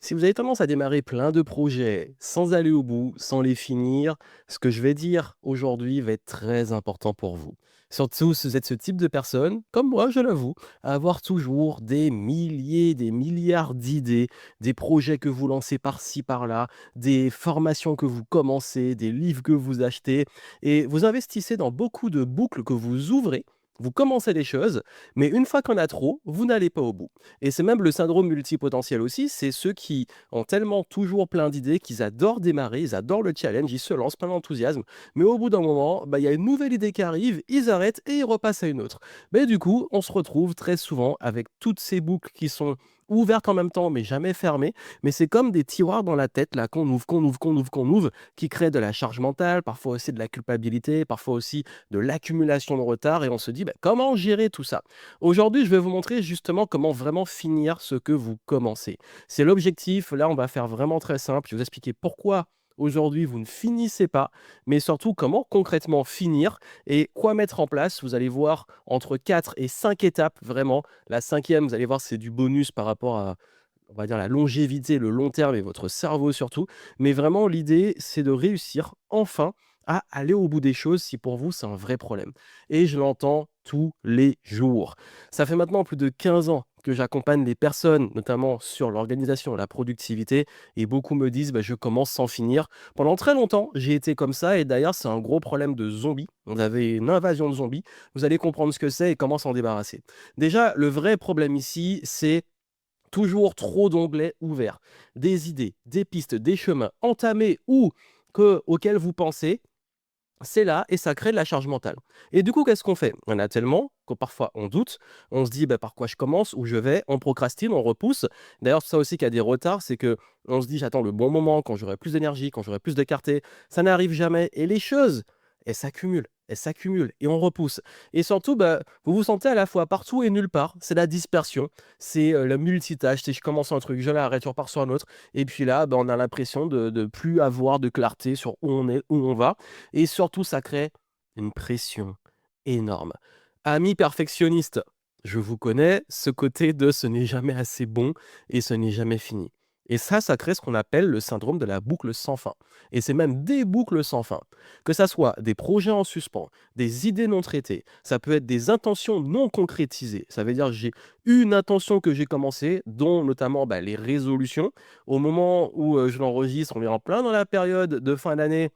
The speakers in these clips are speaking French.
Si vous avez tendance à démarrer plein de projets sans aller au bout, sans les finir, ce que je vais dire aujourd'hui va être très important pour vous. Surtout si vous êtes ce type de personne, comme moi, je l'avoue, à avoir toujours des milliers, des milliards d'idées, des projets que vous lancez par-ci, par-là, des formations que vous commencez, des livres que vous achetez, et vous investissez dans beaucoup de boucles que vous ouvrez. Vous commencez des choses, mais une fois qu'on a trop, vous n'allez pas au bout. Et c'est même le syndrome multipotentiel aussi, c'est ceux qui ont tellement toujours plein d'idées qu'ils adorent démarrer, ils adorent le challenge, ils se lancent plein d'enthousiasme, mais au bout d'un moment, bah, il y a une nouvelle idée qui arrive, ils arrêtent et ils repassent à une autre. Mais du coup, on se retrouve très souvent avec toutes ces boucles qui sont ouvertes en même temps, mais jamais fermées. Mais c'est comme des tiroirs dans la tête là qu'on ouvre, qu'on ouvre, qu'on ouvre, qu'on ouvre, qui créent de la charge mentale, parfois aussi de la culpabilité, parfois aussi de l'accumulation de retard. Et on se dit, bah, comment gérer tout ça? Aujourd'hui, je vais vous montrer justement comment vraiment finir ce que vous commencez. C'est l'objectif. Là, on va faire vraiment très simple. Je vais vous expliquer pourquoi aujourd'hui vous ne finissez pas, mais surtout comment concrètement finir et quoi mettre en place. Vous allez voir entre 4 et 5 étapes vraiment. La cinquième, vous allez voir, c'est du bonus par rapport à, on va dire, la longévité, le long terme et votre cerveau surtout. Mais vraiment, l'idée, c'est de réussir enfin à aller au bout des choses si pour vous c'est un vrai problème. Et je l'entends tous les jours. Ça fait maintenant plus de 15 ans que j'accompagne les personnes, notamment sur l'organisation, la productivité, et beaucoup me disent bah, je commence sans finir. Pendant très longtemps, j'ai été comme ça, et d'ailleurs, c'est un gros problème de zombies. On avait une invasion de zombies. Vous allez comprendre ce que c'est et comment s'en débarrasser. Déjà, le vrai problème ici, c'est toujours trop d'onglets ouverts, des idées, des pistes, des chemins entamés ou auxquels vous pensez, c'est là et ça crée de la charge mentale. Et du coup, qu'est-ce qu'on fait? Il y en a tellement que parfois on doute, on se dit bah, par quoi je commence, où je vais, on procrastine, on repousse. D'ailleurs, c'est ça aussi qu'il y a des retards, c'est que on se dit j'attends le bon moment, quand j'aurai plus d'énergie, quand j'aurai plus de clarté. Ça n'arrive jamais. Et les choses, elles s'accumulent et on repousse. Et surtout, bah, vous vous sentez à la fois partout et nulle part. C'est la dispersion, c'est le multitâche. C'est je commence un truc, je l'arrête, je repars sur un autre. Et puis là, bah, on a l'impression de plus avoir de clarté sur où on est, où on va. Et surtout, ça crée une pression énorme. Ami perfectionniste, je vous connais, ce côté de ce n'est jamais assez bon et ce n'est jamais fini. Et ça crée ce qu'on appelle le syndrome de la boucle sans fin. Et c'est même des boucles sans fin. Que ça soit des projets en suspens, des idées non traitées, ça peut être des intentions non concrétisées. Ça veut dire que j'ai une intention que j'ai commencée, dont notamment bah, les résolutions. Au moment où je l'enregistre, on est en plein dans la période de fin d'année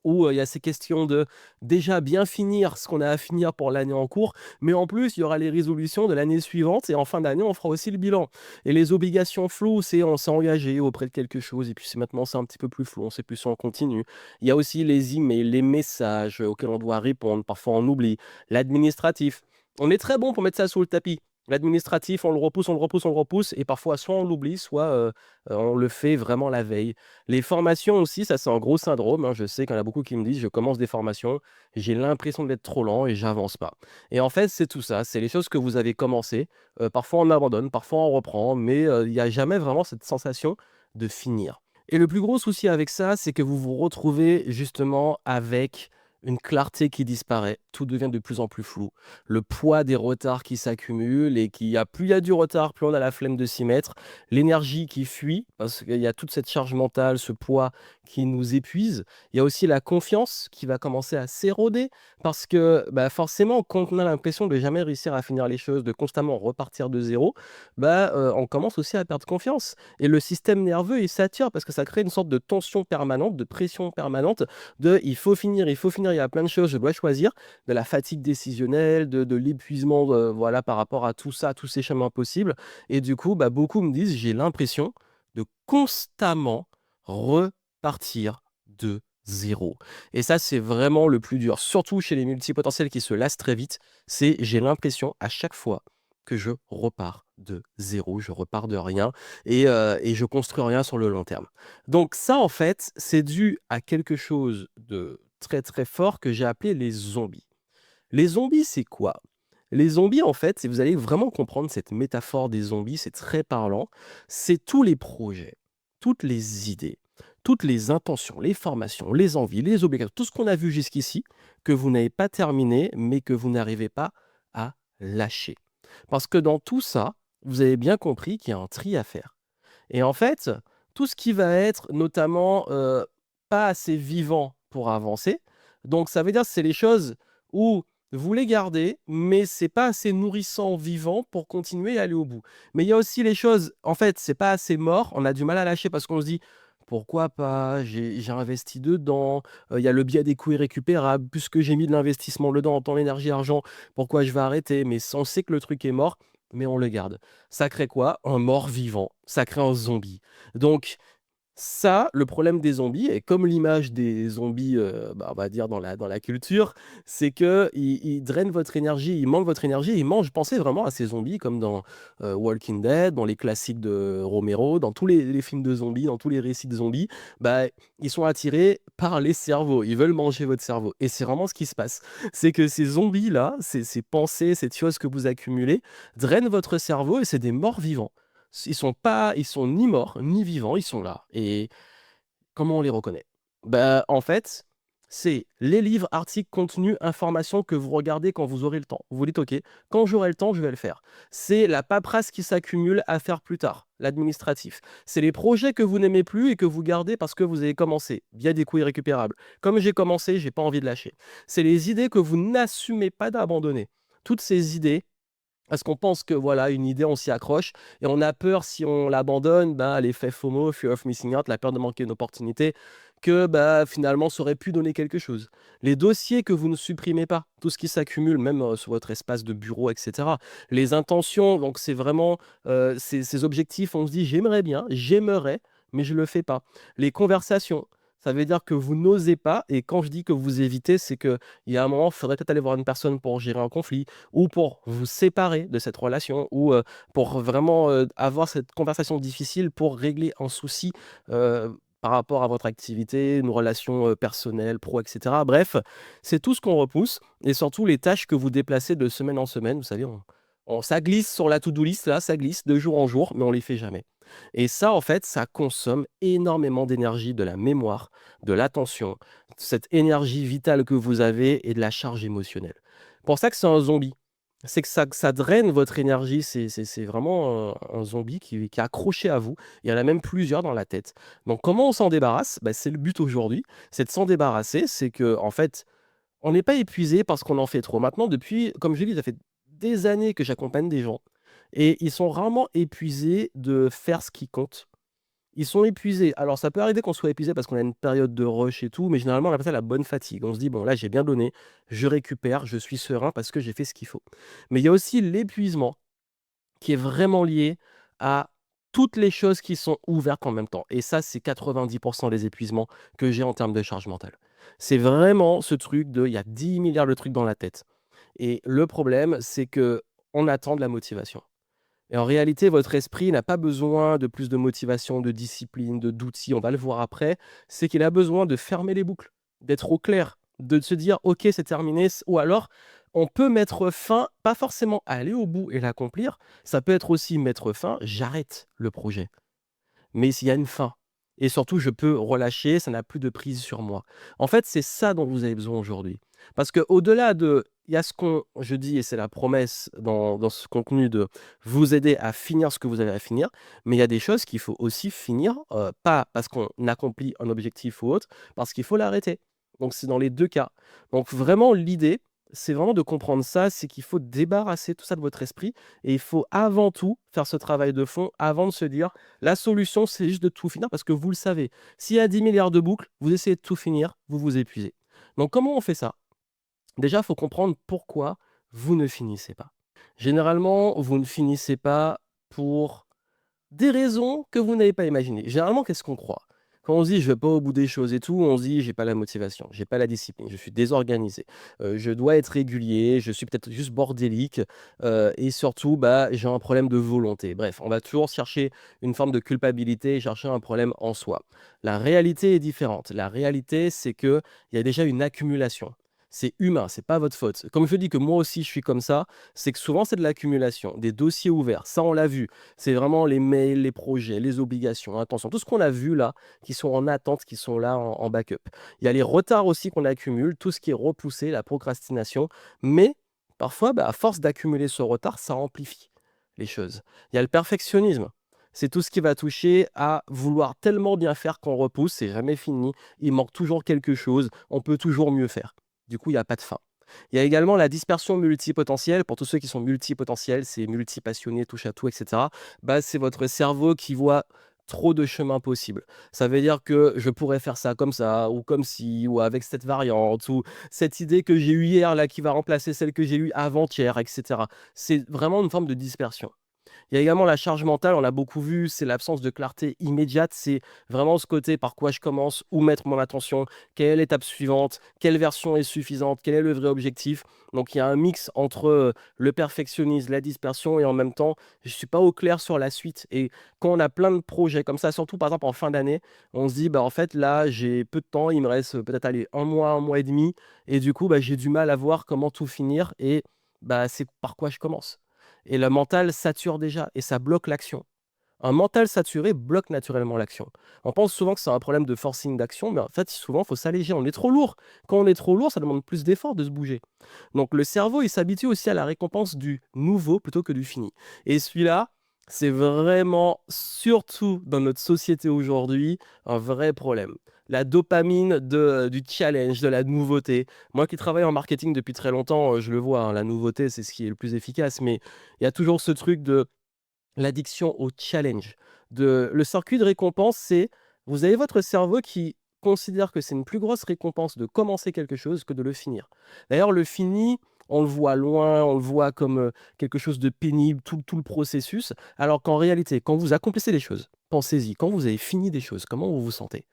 où, il y a ces questions de déjà bien finir ce qu'on a à finir pour l'année en cours, mais en plus, il y aura les résolutions de l'année suivante et en fin d'année, on fera aussi le bilan. Et les obligations floues, c'est on s'est engagé auprès de quelque chose et puis c'est maintenant c'est un petit peu plus flou, on sait plus si on continue. Il y a aussi les emails, les messages, auxquels on doit répondre, parfois on oublie. L'administratif, on est très bon pour mettre ça sous le tapis. L'administratif, on le repousse, on le repousse, on le repousse et parfois soit on l'oublie, soit, on le fait vraiment la veille. Les formations aussi, ça c'est un gros syndrome, hein. Je sais qu'il y en a beaucoup qui me disent: «Je commence des formations, j'ai l'impression d'être trop lent et j'avance pas». Et en fait, c'est tout ça, c'est les choses que vous avez commencées, parfois on abandonne, parfois on reprend, mais il y a jamais vraiment cette sensation de finir. Et le plus gros souci avec ça, c'est que vous vous retrouvez justement avec une clarté qui disparaît, tout devient de plus en plus flou. Le poids des retards qui s'accumulent et qui a plus il y a du retard, plus on a la flemme de s'y mettre. L'énergie qui fuit, parce qu'il y a toute cette charge mentale, ce poids qui nous épuise. Il y a aussi la confiance qui va commencer à s'éroder parce que, bah, forcément, quand on a l'impression de jamais réussir à finir les choses, de constamment repartir de zéro, bah, on commence aussi à perdre confiance et le système nerveux, il s'attire parce que ça crée une sorte de tension permanente, de pression permanente de: il faut finir, il y a plein de choses, je dois choisir». De la fatigue décisionnelle, de l'épuisement, voilà, par rapport à tout ça, tous ces chemins possibles. Et du coup, bah, beaucoup me disent: «J'ai l'impression de constamment repartir de zéro». Et ça, c'est vraiment le plus dur, surtout chez les multipotentiels qui se lassent très vite. C'est j'ai l'impression à chaque fois que je repars de zéro, je repars de rien et je construis rien sur le long terme. Donc ça, en fait, c'est dû à quelque chose de très, très fort que j'ai appelé les zombies. Les zombies, c'est quoi? Les zombies, en fait, si vous allez vraiment comprendre cette métaphore des zombies, c'est très parlant. C'est tous les projets, toutes les idées, toutes les intentions, les formations, les envies, les obligations, tout ce qu'on a vu jusqu'ici, que vous n'avez pas terminé, mais que vous n'arrivez pas à lâcher. Parce que dans tout ça, vous avez bien compris qu'il y a un tri à faire. Et en fait, tout ce qui va être notamment, pas assez vivant pour avancer, donc ça veut dire que c'est les choses où vous les gardez, mais c'est pas assez nourrissant, vivant pour continuer et aller au bout. Mais il y a aussi les choses, en fait, c'est pas assez mort, on a du mal à lâcher parce qu'on se dit: «Pourquoi pas? J'ai investi dedans, il y a le biais des coûts irrécupérables, puisque j'ai mis de l'investissement dedans en temps, énergie, argent, pourquoi je vais arrêter?» Mais on sait que le truc est mort, mais on le garde. Ça crée quoi? Un mort-vivant, ça crée un zombie. Donc ça, le problème des zombies et comme l'image des zombies, on va dire dans la culture, c'est qu'ils drainent votre énergie, ils mangent votre énergie, ils mangent pensez vraiment à ces zombies comme dans, Walking Dead, dans les classiques de Romero, dans tous les films de zombies, dans tous les récits de zombies, bah, ils sont attirés par les cerveaux, ils veulent manger votre cerveau et c'est vraiment ce qui se passe. C'est que ces zombies-là, ces pensées, ces choses que vous accumulez, drainent votre cerveau et c'est des morts vivants. Ils sont ni morts, ni vivants, ils sont là et comment on les reconnaît? Bah, en fait, c'est les livres, articles, contenus, informations que vous regardez quand vous aurez le temps. Vous vous dites: «OK, quand j'aurai le temps, je vais le faire». C'est la paperasse qui s'accumule à faire plus tard, l'administratif. C'est les projets que vous n'aimez plus et que vous gardez parce que vous avez commencé, via des coûts irrécupérables. Comme j'ai commencé, j'ai pas envie de lâcher. C'est les idées que vous n'assumez pas d'abandonner. Toutes ces idées parce qu'on pense que voilà, une idée, on s'y accroche et on a peur si on l'abandonne, bah, l'effet FOMO, Fear of Missing Out, la peur de manquer une opportunité, que bah, finalement, ça aurait pu donner quelque chose. Les dossiers que vous ne supprimez pas, tout ce qui s'accumule, même sur votre espace de bureau, etc. Les intentions, donc c'est vraiment ces objectifs, on se dit j'aimerais bien, j'aimerais, mais je ne le fais pas. Les conversations, ça veut dire que vous n'osez pas, et quand je dis que vous évitez, c'est qu'il y a un moment, il faudrait peut-être aller voir une personne pour gérer un conflit ou pour vous séparer de cette relation ou, pour vraiment, avoir cette conversation difficile pour régler un souci, par rapport à votre activité, une relation, personnelle, pro et cetera. Bref, c'est tout ce qu'on repousse et surtout les tâches que vous déplacez de semaine en semaine. Vous savez, on ça glisse sur la to do list là, ça glisse de jour en jour, mais on les fait jamais et ça, en fait, ça consomme énormément d'énergie, de la mémoire, de l'attention, cette énergie vitale que vous avez et de la charge émotionnelle. Pour ça que c'est un zombie. C'est que ça draine votre énergie, c'est vraiment un zombie qui est accroché à vous. Il y en a même plusieurs dans la tête. Donc comment on s'en débarrasse? Bah, c'est le but aujourd'hui, c'est de s'en débarrasser. C'est que en fait, on n'est pas épuisé parce qu'on en fait trop. Maintenant depuis, comme je l'ai dit, ça fait des années que j'accompagne des gens et ils sont rarement épuisés de faire ce qui compte. Ils sont épuisés. Alors ça peut arriver qu'on soit épuisé parce qu'on a une période de rush et tout, mais généralement on appelle ça la bonne fatigue. On se dit: «Bon là j'ai bien donné, je récupère, je suis serein parce que j'ai fait ce qu'il faut». Mais il y a aussi l'épuisement qui est vraiment lié à toutes les choses qui sont ouvertes en même temps et ça c'est 90 des épuisements que j'ai en termes de charge mentale. C'est vraiment ce truc de il y a 10 milliards de trucs dans la tête et le problème c'est que on attend de la motivation. Et en réalité, votre esprit n'a pas besoin de plus de motivation, de discipline, d'outils, on va le voir après. C'est qu'il a besoin de fermer les boucles, d'être au clair, de se dire: «OK, c'est terminé», ou alors on peut mettre fin, pas forcément aller au bout et l'accomplir, ça peut être aussi mettre fin: «J'arrête le projet». Mais s'il y a une fin et surtout je peux relâcher, ça n'a plus de prise sur moi. En fait, c'est ça dont vous avez besoin aujourd'hui. Parce qu'au-delà de il y a ce qu'on je dis et c'est la promesse dans ce contenu de vous aider à finir ce que vous avez à finir, mais il y a des choses qu'il faut aussi finir, pas parce qu'on accomplit un objectif ou autre, parce qu'il faut l'arrêter. Donc c'est dans les 2 cas. Donc vraiment l'idée, c'est vraiment de comprendre ça, c'est qu'il faut débarrasser tout ça de votre esprit et il faut avant tout faire ce travail de fond avant de se dire: «La solution, c'est juste de tout finir», parce que vous le savez, s'il y a 10 milliards de boucles, vous essayez de tout finir, vous vous épuisez. Donc comment on fait ça? Déjà, il faut comprendre pourquoi vous ne finissez pas. Généralement, vous ne finissez pas pour des raisons que vous n'avez pas imaginées. Généralement, qu'est-ce qu'on croit? Quand on se dit: «Je vais pas au bout des choses et tout», on se dit: «J'ai pas la motivation, j'ai pas la discipline, je suis désorganisé, je dois être régulier, je suis peut-être juste bordélique, et surtout, bah, j'ai un problème de volonté». Bref, on va toujours chercher une forme de culpabilité et chercher un problème en soi. La réalité est différente. La réalité, c'est qu'il y a déjà une accumulation. C'est humain, c'est pas votre faute. Comme je dis que moi aussi je suis comme ça, c'est que souvent c'est de l'accumulation, des dossiers ouverts, ça on l'a vu. C'est vraiment les mails, les projets, les obligations, attention, tout ce qu'on a vu là, qui sont en attente, qui sont là en backup. Il y a les retards aussi qu'on accumule, tout ce qui est repoussé, la procrastination, mais parfois, bah, à force d'accumuler ce retard, ça amplifie les choses. Il y a le perfectionnisme. C'est tout ce qui va toucher à vouloir tellement bien faire qu'on repousse, c'est jamais fini, il manque toujours quelque chose, on peut toujours mieux faire. Du coup, il y a pas de fin. Il y a également la dispersion multipotentielle. Pour tous ceux qui sont multipotentiels, c'est multipassionnés, touche à tout, et cetera. Bah, c'est votre cerveau qui voit trop de chemins possibles. Ça veut dire que je pourrais faire ça comme ça, ou comme ci, ou avec cette variante, ou cette idée que j'ai eue hier là qui va remplacer celle que j'ai eue avant-hier, et cetera. C'est vraiment une forme de dispersion. Il y a également la charge mentale, on l'a beaucoup vu, c'est l'absence de clarté immédiate. C'est vraiment ce côté par quoi je commence, où mettre mon attention, quelle est l'étape suivante, quelle version est suffisante, quel est le vrai objectif. Donc il y a un mix entre le perfectionnisme, la dispersion et en même temps, je ne suis pas au clair sur la suite. Et quand on a plein de projets comme ça, surtout par exemple en fin d'année, on se dit, bah, en fait là, j'ai peu de temps, il me reste peut-être aller un mois et demi. Et du coup, bah, j'ai du mal à voir comment tout finir et bah, c'est par quoi je commence. Et le mental sature déjà et ça bloque l'action. Un mental saturé bloque naturellement l'action. On pense souvent que c'est un problème de forcing d'action, mais en fait, souvent, il faut s'alléger. On est trop lourd. Quand on est trop lourd, ça demande plus d'efforts de se bouger. Donc, le cerveau, il s'habitue aussi à la récompense du nouveau plutôt que du fini. Et celui-là, c'est vraiment, surtout dans notre société aujourd'hui, un vrai problème. La dopamine du challenge, de la nouveauté. Moi qui travaille en marketing depuis très longtemps, je le vois, hein, la nouveauté, c'est ce qui est le plus efficace. Mais il y a toujours ce truc de l'addiction au challenge. Le circuit de récompense, c'est vous avez votre cerveau qui considère que c'est une plus grosse récompense de commencer quelque chose que de le finir. D'ailleurs, le fini, on le voit loin, on le voit comme quelque chose de pénible, tout le processus, alors qu'en réalité, quand vous accomplissez des choses, pensez-y, quand vous avez fini des choses, comment vous vous sentez?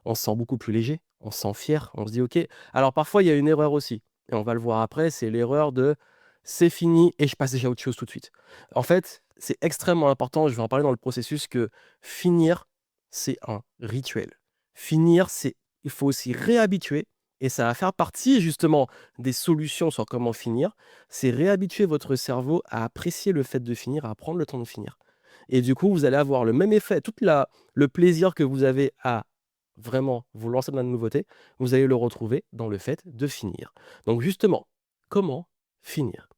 On se sent beaucoup plus léger, on se sent fier, on se dit: «OK». Alors parfois, il y a une erreur aussi et on va le voir après, c'est l'erreur de: «C'est fini et je passe déjà à autre chose tout de suite». En fait, c'est extrêmement important, je vais en parler dans le processus, que finir, c'est un rituel. Finir, c'est il faut aussi réhabituer et ça va faire partie justement des solutions sur comment finir, c'est réhabituer votre cerveau à apprécier le fait de finir, à prendre le temps de finir et du coup, vous allez avoir le même effet, toute la le plaisir que vous avez à vraiment vous lancer dans la nouveauté, vous allez le retrouver dans le fait de finir. Donc justement, comment finir?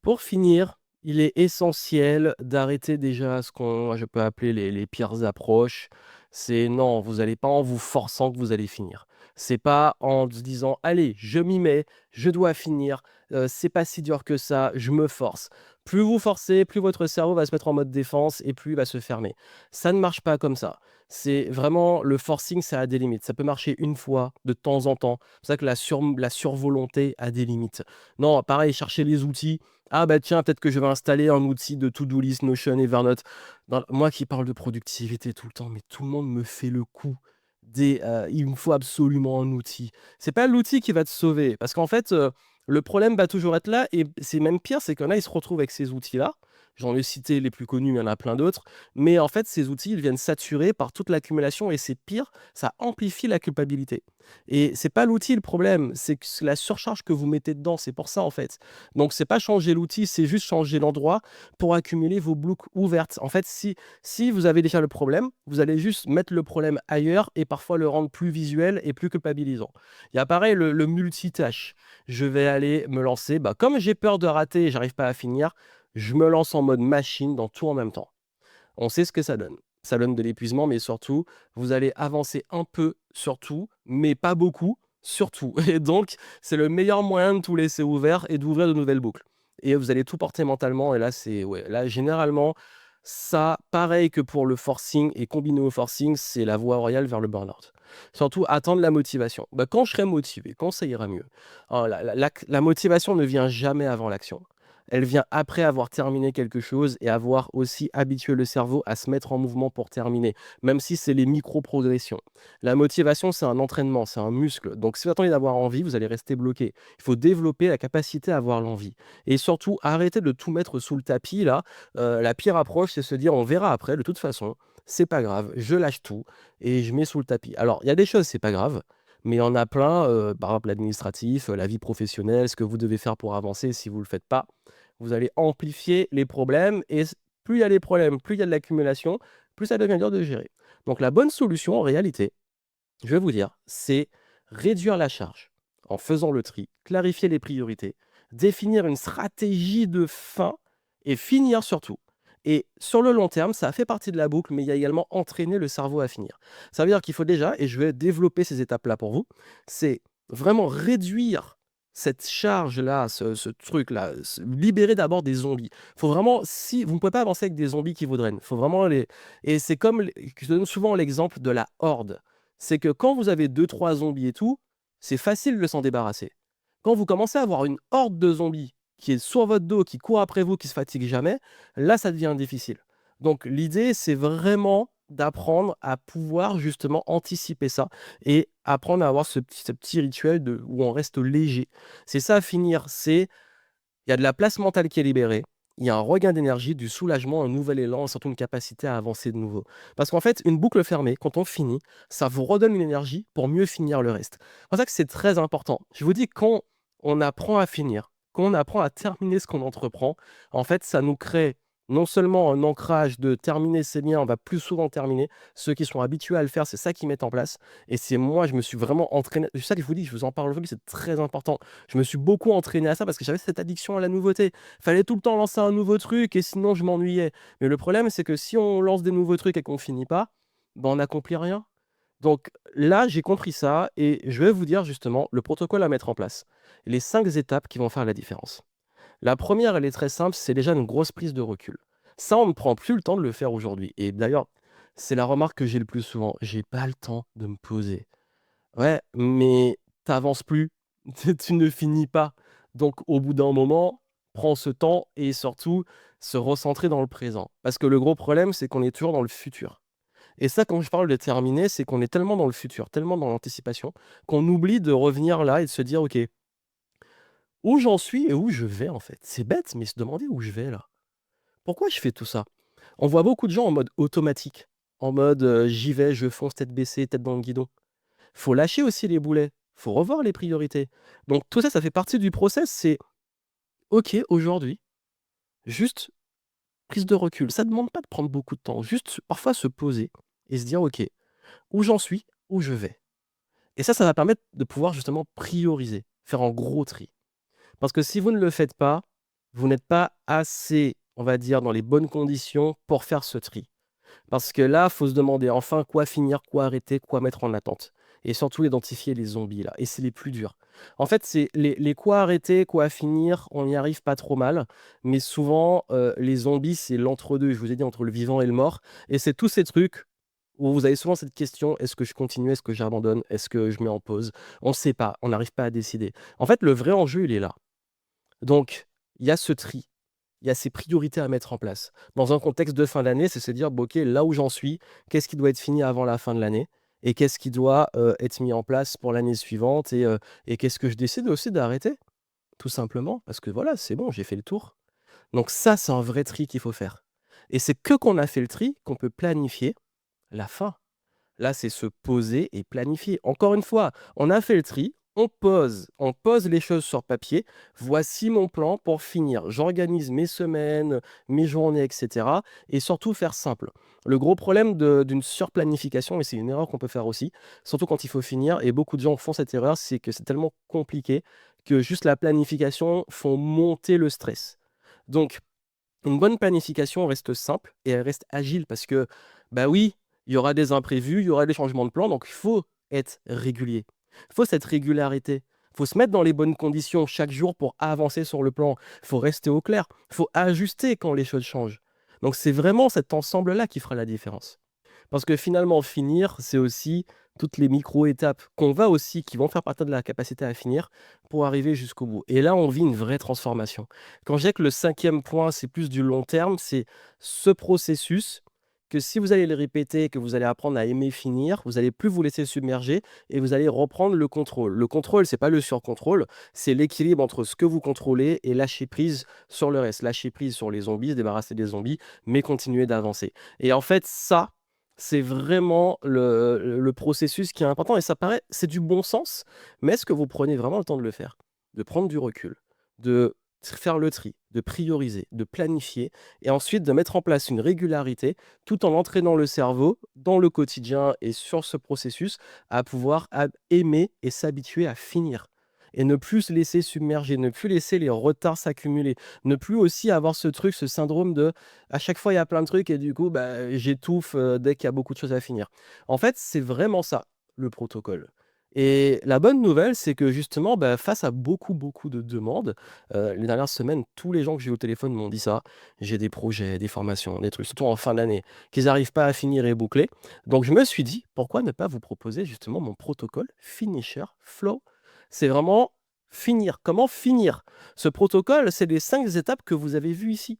Pour finir, il est essentiel d'arrêter déjà ce qu'on je peux appeler les pires approches. C'est non, vous allez pas en vous forçant que vous allez finir. C'est pas en se disant: «Allez, je m'y mets, je dois finir, c'est pas si dur que ça, je me force». Plus vous forcez, plus votre cerveau va se mettre en mode défense et plus il va se fermer. Ça ne marche pas comme ça. C'est vraiment le forcing, ça a des limites. Ça peut marcher une fois, de temps en temps. C'est pour ça que la survolonté a des limites. Non, pareil, chercher les outils. Ah bah tiens, peut-être que je vais installer un outil de to-do list, Notion, Evernote. Moi qui parle de productivité tout le temps, mais tout le monde me fait le coup il me faut absolument un outil. C'est pas l'outil qui va te sauver, parce qu'en fait, le problème va toujours être là et c'est même pire, c'est qu'il y en a, ils se retrouvent avec ces outils-là. J'en ai cité les plus connus, il y en a plein d'autres, mais en fait, ces outils, ils viennent saturer par toute l'accumulation et c'est pire, ça amplifie la culpabilité. Et c'est pas l'outil le problème, c'est que c'est la surcharge que vous mettez dedans, c'est pour ça en fait. Donc c'est pas changer l'outil, c'est juste changer l'endroit pour accumuler vos boucles ouvertes. En fait, si vous avez déjà le problème, vous allez juste mettre le problème ailleurs et parfois le rendre plus visuel et plus culpabilisant. Il y a pareil le multitâche. Je vais aller me lancer, bah, comme j'ai peur de rater et j'arrive pas à finir, je me lance en mode machine dans tout en même temps. On sait ce que ça donne. Ça donne de l'épuisement, mais surtout, vous allez avancer un peu sur tout, mais pas beaucoup, surtout. Et donc, c'est le meilleur moyen de tout laisser ouvert et d'ouvrir de nouvelles boucles. Et vous allez tout porter mentalement. Et là, c'est ouais, là, généralement, ça, pareil que pour le forcing et combiné au forcing, c'est la voie royale vers le burn-out. Surtout, attendre la motivation. Bah, quand je serai motivé, quand ça ira mieux. Alors, la motivation ne vient jamais avant l'action. Elle vient après avoir terminé quelque chose et avoir aussi habitué le cerveau à se mettre en mouvement pour terminer, même si c'est les micro-progressions. La motivation, c'est un entraînement, c'est un muscle. Donc si vous attendez d'avoir envie, vous allez rester bloqué. Il faut développer la capacité à avoir l'envie. Et surtout, arrêter de tout mettre sous le tapis. Là, la pire approche, c'est se dire on verra après, de toute façon, c'est pas grave, je lâche tout et je mets sous le tapis. Alors, il y a des choses, c'est pas grave. Mais il y en a plein, par exemple l'administratif, la vie professionnelle, ce que vous devez faire pour avancer si vous ne le faites pas. Vous allez amplifier les problèmes et plus il y a des problèmes, plus il y a de l'accumulation, plus ça devient dur de gérer. Donc la bonne solution en réalité, je vais vous dire, c'est réduire la charge en faisant le tri, clarifier les priorités, définir une stratégie de fin et finir surtout. Et sur le long terme, ça fait partie de la boucle, mais il y a également entraîner le cerveau à finir. Ça veut dire qu'il faut déjà, et je vais développer ces étapes-là pour vous, c'est vraiment réduire cette charge-là, ce truc-là, libérer d'abord des zombies. Faut vraiment, si vous ne pouvez pas avancer avec des zombies qui vous drainent, faut vraiment les. Et c'est comme, je donne souvent l'exemple de la horde. C'est que quand vous avez deux, trois zombies et tout, c'est facile de s'en débarrasser. Quand vous commencez à avoir une horde de zombies qui est sur votre dos, qui court après vous, qui se fatigue jamais, là, ça devient difficile. Donc, l'idée, c'est vraiment d'apprendre à pouvoir justement anticiper ça et apprendre à avoir ce petit rituel où on reste léger. C'est ça, finir, il y a de la place mentale qui est libérée, il y a un regain d'énergie, du soulagement, un nouvel élan, surtout une capacité à avancer de nouveau. Parce qu'en fait, une boucle fermée, quand on finit, ça vous redonne une énergie pour mieux finir le reste. C'est pour ça que c'est très important. Je vous dis, quand on apprend à finir, quand on apprend à terminer ce qu'on entreprend, en fait, ça nous crée non seulement un ancrage de terminer, c'est bien, on va plus souvent terminer. Ceux qui sont habitués à le faire, c'est ça qu'ils mettent en place. Et c'est moi, je me suis vraiment entraîné. C'est ça que je vous dis, je vous en parle aujourd'hui, c'est très important. Je me suis beaucoup entraîné à ça parce que j'avais cette addiction à la nouveauté. Fallait tout le temps lancer un nouveau truc et sinon je m'ennuyais. Mais le problème, c'est que si on lance des nouveaux trucs et qu'on finit pas, ben on n'accomplit rien. Donc là, j'ai compris ça et je vais vous dire justement le protocole à mettre en place. Les 5 étapes qui vont faire la différence. La première, elle est très simple, c'est déjà une grosse prise de recul. Ça, on ne prend plus le temps de le faire aujourd'hui. Et d'ailleurs, c'est la remarque que j'ai le plus souvent. J'ai pas le temps de me poser. Ouais, mais t'avances plus, tu ne finis pas. Donc au bout d'un moment, prends ce temps et surtout se recentrer dans le présent. Parce que le gros problème, c'est qu'on est toujours dans le futur. Et ça, quand je parle de terminer, c'est qu'on est tellement dans le futur, tellement dans l'anticipation, qu'on oublie de revenir là et de se dire, OK, où j'en suis et où je vais en fait. C'est bête, mais se demander où je vais là. Pourquoi je fais tout ça? On voit beaucoup de gens en mode automatique, en mode j'y vais, je fonce tête baissée, tête dans le guidon. Faut lâcher aussi les boulets, faut revoir les priorités. Donc tout ça, ça fait partie du process. C'est OK, aujourd'hui, juste prise de recul. Ça demande pas de prendre beaucoup de temps, juste parfois se poser et se dire OK, où j'en suis, où je vais. Et ça va permettre de pouvoir justement prioriser, faire un gros tri. Parce que si vous ne le faites pas, vous n'êtes pas assez, on va dire, dans les bonnes conditions pour faire ce tri. Parce que là, faut se demander enfin quoi finir, quoi arrêter, quoi mettre en attente. Et surtout identifier les zombies là. Et c'est les plus durs. En fait, c'est les quoi arrêter, quoi finir, on y arrive pas trop mal. Mais souvent, les zombies, c'est l'entre-deux. Je vous ai dit entre le vivant et le mort. Et c'est tous ces trucs où vous avez souvent cette question, est-ce que je continue, est-ce que j'abandonne, est-ce que je mets en pause? On ne sait pas, on n'arrive pas à décider. En fait, le vrai enjeu, il est là. Donc, il y a ce tri. Il y a ces priorités à mettre en place. Dans un contexte de fin d'année, c'est se dire, bon, OK, là où j'en suis, qu'est-ce qui doit être fini avant la fin de l'année? Et qu'est-ce qui doit être mis en place pour l'année suivante? Et qu'est-ce que je décide aussi d'arrêter? Tout simplement, parce que voilà, c'est bon, j'ai fait le tour. Donc ça, c'est un vrai tri qu'il faut faire. Et c'est que qu'on a fait le tri qu'on peut planifier la fin. Là, c'est se poser et planifier. Encore une fois, on a fait le tri, on pose les choses sur papier. Voici mon plan pour finir. J'organise mes semaines, mes journées, etc. Et surtout faire simple. Le gros problème d'une surplanification, et c'est une erreur qu'on peut faire aussi, surtout quand il faut finir, et beaucoup de gens font cette erreur, c'est que c'est tellement compliqué que juste la planification font monter le stress. Donc, une bonne planification reste simple et elle reste agile parce que, bah oui, il y aura des imprévus, il y aura des changements de plan, donc il faut être régulier. Il faut cette régularité. Il faut se mettre dans les bonnes conditions chaque jour pour avancer sur le plan. Il faut rester au clair. Il faut ajuster quand les choses changent. Donc c'est vraiment cet ensemble-là qui fera la différence. Parce que finalement, finir, c'est aussi toutes les micro-étapes qui vont faire partie de la capacité à finir pour arriver jusqu'au bout. Et là, on vit une vraie transformation. Quand je dis que le 5e point, c'est plus du long terme, c'est ce processus que si vous allez le répéter, que vous allez apprendre à aimer finir, vous allez plus vous laisser submerger et vous allez reprendre le contrôle. Le contrôle, c'est pas le surcontrôle, c'est l'équilibre entre ce que vous contrôlez et lâcher prise sur le reste. Lâcher prise sur les zombies, se débarrasser des zombies, mais continuer d'avancer. Et en fait, ça, c'est vraiment le processus qui est important et ça paraît c'est du bon sens, mais est-ce que vous prenez vraiment le temps de le faire? De prendre du recul, de faire le tri, de prioriser, de planifier et ensuite de mettre en place une régularité tout en entraînant le cerveau dans le quotidien et sur ce processus à pouvoir aimer et s'habituer à finir. et ne plus se laisser submerger, ne plus laisser les retards s'accumuler, ne plus aussi avoir ce truc, ce syndrome de à chaque fois il y a plein de trucs et du coup, bah, j'étouffe, dès qu'il y a beaucoup de choses à finir. En fait, c'est vraiment ça, le protocole. Et la bonne nouvelle, c'est que justement, bah, face à beaucoup, beaucoup de demandes, les dernières semaines, tous les gens que j'ai eu au téléphone m'ont dit ça. J'ai des projets, des formations, des trucs, surtout en fin d'année, qu'ils n'arrivent pas à finir et boucler. Donc je me suis dit: «Pourquoi ne pas vous proposer justement mon protocole Finisher Flow?» C'est vraiment finir. Comment finir? Ce protocole, c'est les 5 étapes que vous avez vues ici.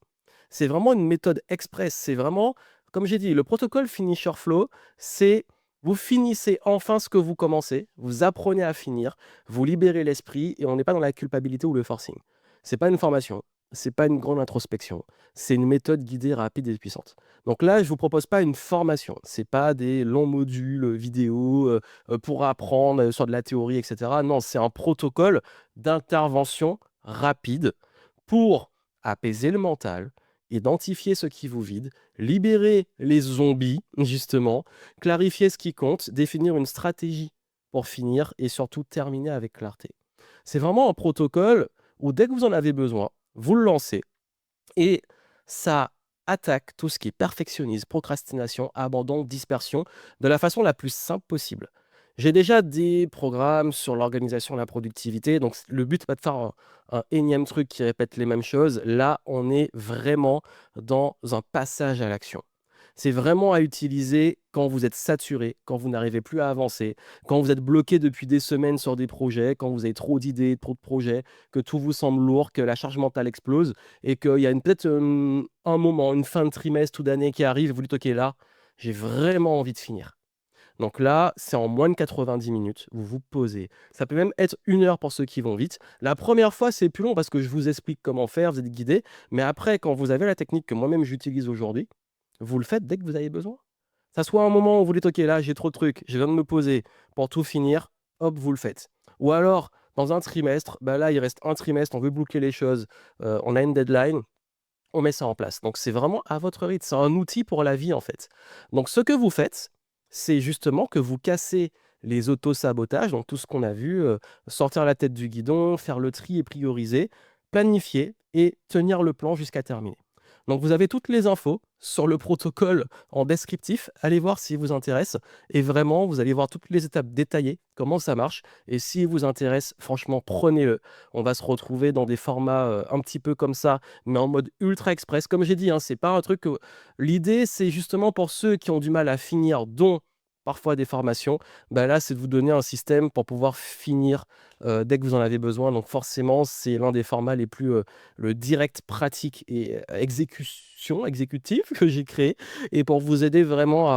C'est vraiment une méthode express. C'est vraiment, comme j'ai dit, le protocole Finisher Flow, c'est vous finissez enfin ce que vous commencez, vous apprenez à finir, vous libérez l'esprit et on n'est pas dans la culpabilité ou le forcing. C'est pas une formation, c'est pas une grande introspection, c'est une méthode guidée, rapide et puissante. Donc là, je vous propose pas une formation, c'est pas des longs modules vidéo pour apprendre sur de la théorie, etc. Non, c'est un protocole d'intervention rapide pour apaiser le mental, identifier ce qui vous vide, libérer les zombies, justement, clarifier ce qui compte, définir une stratégie pour finir et surtout terminer avec clarté. C'est vraiment un protocole où dès que vous en avez besoin, vous le lancez et ça attaque tout ce qui est perfectionnisme, procrastination, abandon, dispersion de la façon la plus simple possible. J'ai déjà des programmes sur l'organisation, la productivité, donc le but n'est pas de faire un énième truc qui répète les mêmes choses. Là, on est vraiment dans un passage à l'action. C'est vraiment à utiliser quand vous êtes saturé, quand vous n'arrivez plus à avancer, quand vous êtes bloqué depuis des semaines sur des projets, quand vous avez trop d'idées, trop de projets, que tout vous semble lourd, que la charge mentale explose et qu'il y a peut-être un moment, une fin de trimestre ou d'année qui arrive et vous dites: «OK, là, j'ai vraiment envie de finir». Donc là, c'est en moins de 90 minutes, vous vous posez. Ça peut même être 1 heure pour ceux qui vont vite. La première fois, c'est plus long parce que je vous explique comment faire, vous êtes guidé. Mais après, quand vous avez la technique que moi-même j'utilise aujourd'hui, vous le faites dès que vous avez besoin. Ça soit un moment où vous dites: «OK, là, j'ai trop de trucs, je viens de me poser pour tout finir», hop, vous le faites. Ou alors, dans un trimestre, bah là, il reste un trimestre, on veut boucler les choses, on a une deadline, on met ça en place. Donc c'est vraiment à votre rythme, c'est un outil pour la vie, en fait. Donc ce que vous faites, c'est justement que vous cassez les auto-sabotages, donc tout ce qu'on a vu, sortir la tête du guidon, faire le tri et prioriser, planifier et tenir le plan jusqu'à terminer. Donc vous avez toutes les infos sur le protocole en descriptif, allez voir s'il vous intéresse et vraiment vous allez voir toutes les étapes détaillées, comment ça marche et s'il vous intéresse, franchement prenez-le. On va se retrouver dans des formats, un petit peu comme ça, mais en mode ultra express. Comme j'ai dit, hein, c'est pas un truc que l'idée, c'est justement pour ceux qui ont du mal à finir, dont parfois des formations, bah, là, c'est de vous donner un système pour pouvoir finir, dès que vous en avez besoin. Donc forcément, c'est l'un des formats les plus, le direct, pratique et exécutif que j'ai créé et pour vous aider vraiment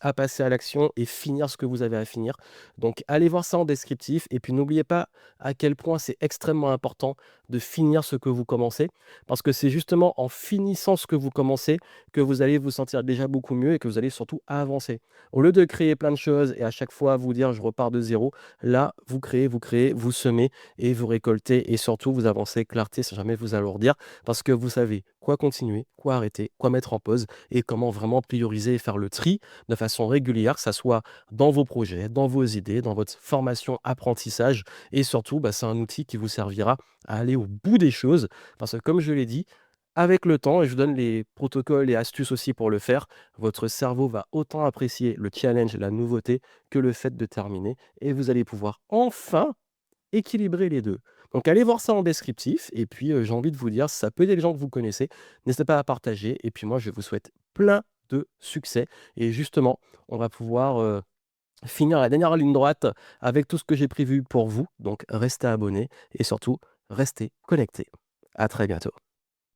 à passer à l'action et finir ce que vous avez à finir. Donc allez voir ça en descriptif et puis n'oubliez pas à quel point c'est extrêmement important de finir ce que vous commencez parce que c'est justement en finissant ce que vous commencez que vous allez vous sentir déjà beaucoup mieux et que vous allez surtout avancer. Au lieu de créer plein de choses et à chaque fois vous dire: «Je repars de zéro», là, vous créez, vous semez et vous récoltez et surtout vous avancez clarté sans jamais vous alourdir parce que vous savez quoi continuer, quoi arrêter, quoi mettre en pause et comment vraiment prioriser et faire le tri de façon régulière, que ça soit dans vos projets, dans vos idées, dans votre formation, apprentissage et surtout, bah, c'est un outil qui vous servira à aller au bout des choses parce que comme je l'ai dit, avec le temps et je vous donne les protocoles et astuces aussi pour le faire, votre cerveau va autant apprécier le challenge, la nouveauté que le fait de terminer et vous allez pouvoir enfin équilibrer les 2. Donc allez voir ça en descriptif et puis, j'ai envie de vous dire, si ça peut aider les gens que vous connaissez, n'hésitez pas à partager et puis moi je vous souhaite plein de succès et justement, on va pouvoir, finir la dernière ligne droite avec tout ce que j'ai prévu pour vous. Donc restez abonnés et surtout restez connectés. À très bientôt.